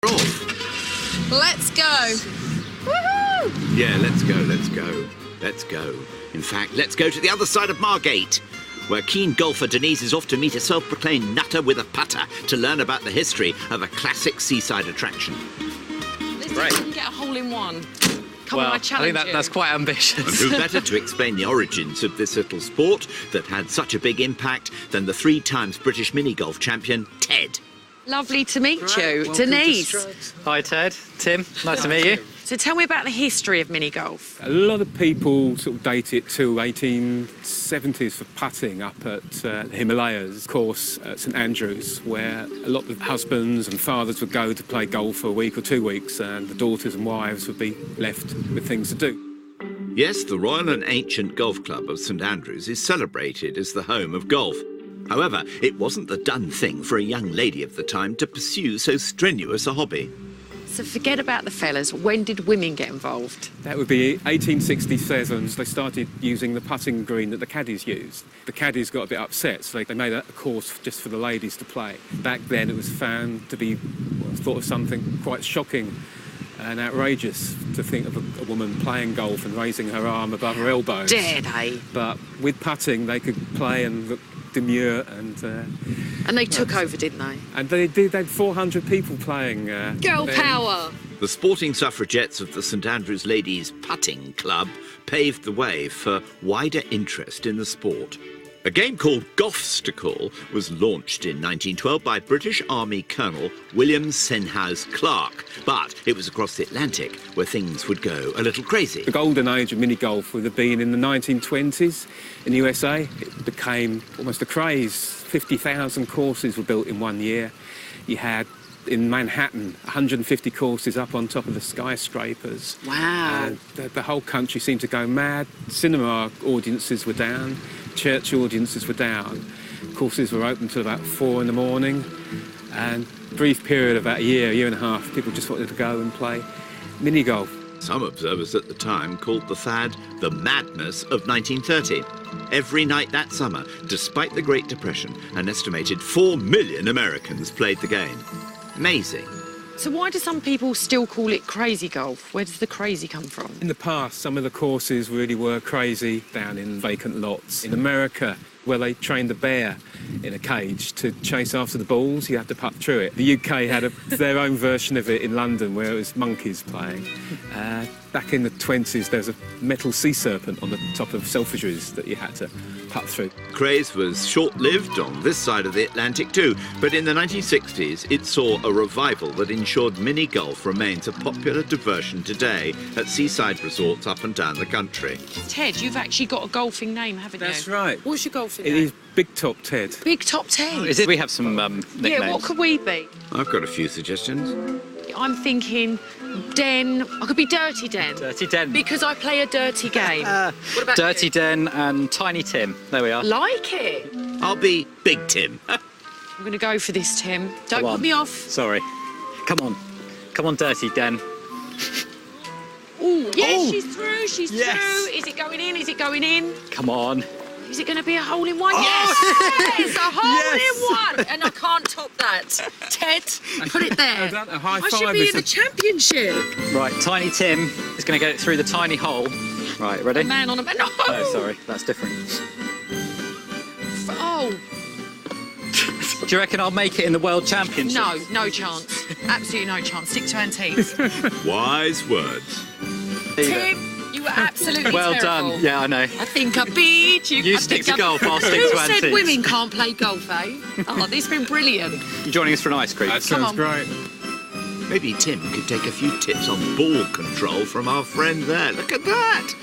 Off. Let's go. Woohoo! Yeah, let's go. In fact, let's go to the other side of Margate, where keen golfer Denise is off to meet a self-proclaimed nutter with a putter to learn about the history of a classic seaside attraction. Let's see if we can get a hole in one. Come on, I I challenge think you. that's quite ambitious. And who better to explain the origins of this little sport that had such a big impact than the 3 times British minigolf champion, Ted? Lovely to meet you. Welcome Denise. to Strikes. Hi, Ted. Tim, nice to meet you. So tell me about the history of mini golf. A lot of people sort of date it to 1870s for putting up at the Himalayas course at St Andrews, where a lot of husbands and fathers would go to play golf for a week or 2 weeks, and the daughters and wives would be left with things to do. Yes, the Royal and Ancient Golf Club of St Andrews is celebrated as the home of golf. However, it wasn't the done thing for a young lady of the time to pursue so strenuous a hobby. So forget about the fellas. When did women get involved? That would be 1867. They started using the putting green that the caddies used. The caddies got a bit upset, so they made a course just for the ladies to play. Back then, it was found to be thought of something quite shocking and outrageous to think of a woman playing golf and raising her arm above her elbows. Dare they? But with putting, they could play and look demure And they took over, didn't they? and they did. They had 400 people playing. Girl then. power. The sporting suffragettes of the St Andrews Ladies Putting Club paved the way for wider interest in the sport. A game called Golfsticle was launched in 1912 by British Army Colonel William Senhouse Clark, but it was across the Atlantic where things would go a little crazy. The golden age of mini golf would have been in the 1920s in the USA. It became almost a craze. 50,000 courses were built in 1 year. You had in Manhattan 150 courses up on top of the skyscrapers. Wow. The whole country seemed to go mad. Cinema audiences were down. Church audiences were down. Courses were open till about 4 in the morning. And brief period of about a year and a half, people just wanted to go and play mini golf. Some observers at the time called the fad the madness of 1930. Every night that summer, despite the Great Depression, an estimated 4 million Americans played the game. Amazing. So why do some people still call it crazy golf? Where does the crazy come from? In the past, some of the courses really were crazy down in vacant lots. In America, where they trained the bear in a cage to chase after the balls, you had to putt through it. The UK had their own version of it in London, where it was monkeys playing. Back in the 20s, there was a metal sea serpent on the top of Selfridges that you had to putt through. Craze was short-lived on this side of the Atlantic too, but in the 1960s it saw a revival that ensured mini golf remains a popular diversion today at seaside resorts up and down the country. Ted, you've actually got a golfing name, haven't you? That's right. What's your golfing It name? is Big Top Ted. Big Top Ted. Is it? We have some nicknames. Yeah, what could we be? I've got a few suggestions. I'm thinking Den. I could be Dirty Den. Dirty Den. Because I play a dirty game. What about Dirty you? Den and Tiny Tim. There we are. Like it. I'll be Big Tim. I'm going to go for this, Tim. Don't Come on. put me off. Sorry. Come on. Come on, Dirty Den. Oh, yes, Oh. she's through. She's Yes. through. Is it going in? Is it going in? Come on. Is it going to be a hole in one? Oh. Yes! A hole Yes. in one! And I can't top that. Ted, put it there. Well done. A high I should five be is in the a- championship. Right, Tiny Tim is going to get it through the tiny hole. Right, ready? Man on a man. No! Oh, sorry. That's different. Oh, Do you reckon I'll make it in the World Championship? no chance. Absolutely no chance. Stick to antiques. Wise words. Tim, you were absolutely Well terrible. done. Yeah, I know. I think I beat you. You I stick think to I- golf, I'll stick Who to said antiques. women can't play golf, eh? Oh, this has been brilliant. You joining us for an ice cream? That Come sounds on. great. Maybe Tim could take a few tips on ball control from our friend there. Look at that.